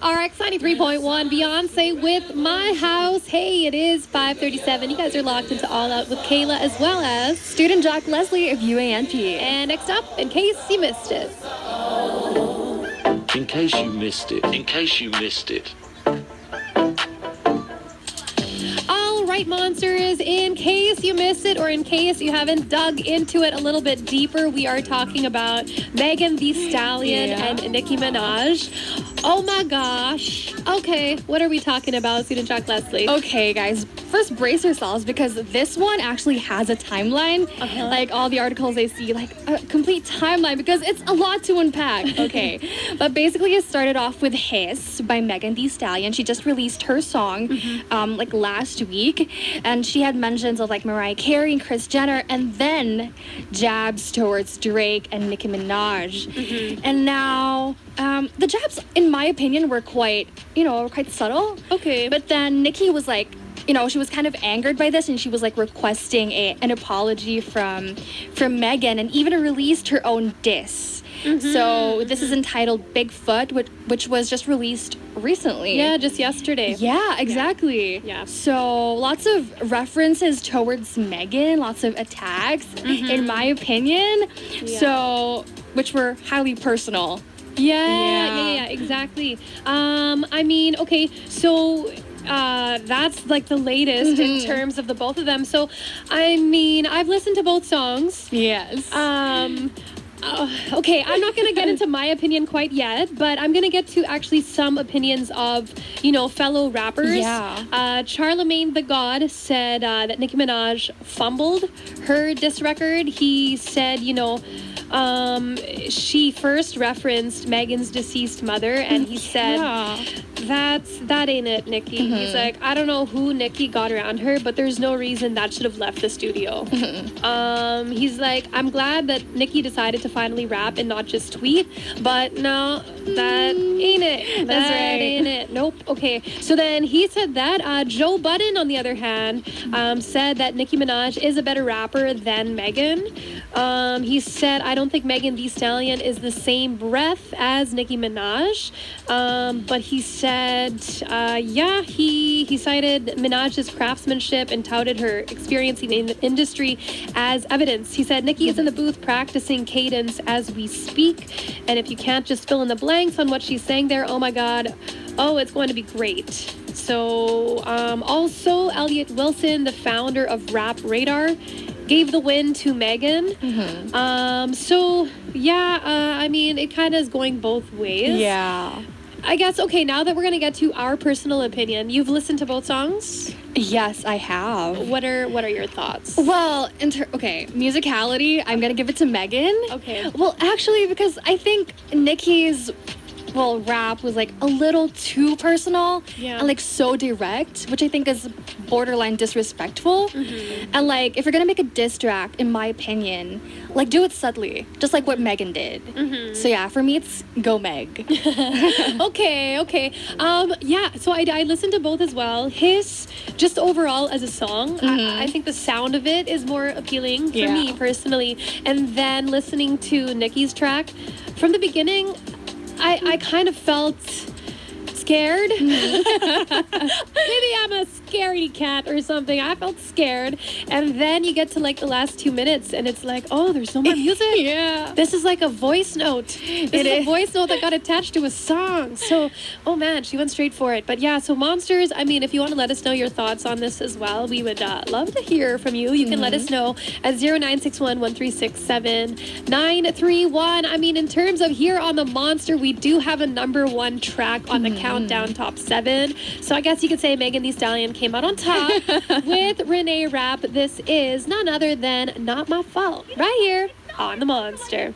RX 93.1, Beyonce with My House. Hey, it is 5:37. You guys are locked into All Out with Kayla as well as Student Jock Leslie of UANP. And next up, in case you missed it. In case you missed it. In case you missed it. All right, monsters, in case you missed it or in case you haven't dug into it a little bit deeper, we are talking about Megan Thee Stallion and Nicki Minaj. Oh my gosh. Okay, what are we talking about, Student Jock Leslie? Okay, guys, first brace yourselves because this one actually has a timeline. Like all the articles I see, like a complete timeline because it's a lot to unpack. Okay, but basically it started off with Hiss by Megan Thee Stallion. She just released her song like last week, and she had mentions of like Mariah Carey and Kris Jenner, and then jabs towards Drake and Nicki Minaj. And now the jabs, in my opinion, were quite subtle. Okay. But then Nicki was like, she was kind of angered by this, and she was like requesting an apology from Megan, and even released her own diss. So this is entitled Bigfoot, which was just released recently. Yeah, just yesterday. Yeah, exactly. Yeah. So lots of references towards Megan, lots of attacks, in my opinion. Yeah. So, which were highly personal. Yeah, exactly. I mean, okay, so that's like the latest in terms of the both of them. So, I mean, I've listened to both songs. Yes. Okay, I'm not going to get into my opinion quite yet, but I'm going to get to actually some opinions of, fellow rappers. Yeah. Charlemagne the God said that Nicki Minaj fumbled her diss record. He said, she first referenced Megan's deceased mother, and he said, that ain't it, Nicki. He's like, I don't know who Nicki got around her, but there's no reason that should have left the studio. He's like, I'm glad that Nicki decided to finally rap and not just tweet, but no, that ain't it. That's right. Ain't it. Nope. Okay. So then he said that. Joe Budden, on the other hand, said that Nicki Minaj is a better rapper than Megan. He said, I don't think Megan Thee Stallion is the same breath as Nicki Minaj. But he said, he cited Minaj's craftsmanship and touted her experience in the industry as evidence. He said, Nicki is in the booth practicing cadence as we speak. And if you can't just fill in the blanks on what she's saying there, oh my God, it's going to be great. So, also, Elliot Wilson, the founder of Rap Radar, gave the win to Megan. I mean, it kind of is going both ways. Yeah. I guess, okay, now that we're going to get to our personal opinion, you've listened to both songs? Yes, I have. What are your thoughts? Well, musicality, I'm going to give it to Megan. Okay. Well, actually, because I think Nicki's rap was like a little too personal and like so direct, which I think is borderline disrespectful. And like, if you're gonna make a diss track, in my opinion, like do it subtly, just like what Megan did. So yeah, for me it's go Meg. Okay. So I listened to both as well. His, just overall as a song, I think the sound of it is more appealing for me personally. And then listening to Nicki's track, from the beginning, I kind of felt scared. Maybe I'm a scaredy cat or something. I felt scared. And then you get to like the last 2 minutes and it's like, oh, there's no more music. This is like a voice note. This is a voice note that got attached to a song. So, oh man, she went straight for it. But yeah, so Monsters, I mean, if you want to let us know your thoughts on this as well, we would love to hear from you. You can let us know at 0961-136-7931. I mean, in terms of here on the Monster, we do have a #1 track on the Countdown Top 7. So I guess you could say Megan Thee Stallion came out on top with Renee Rapp. This is none other than Not My Fault, right here on the Monster.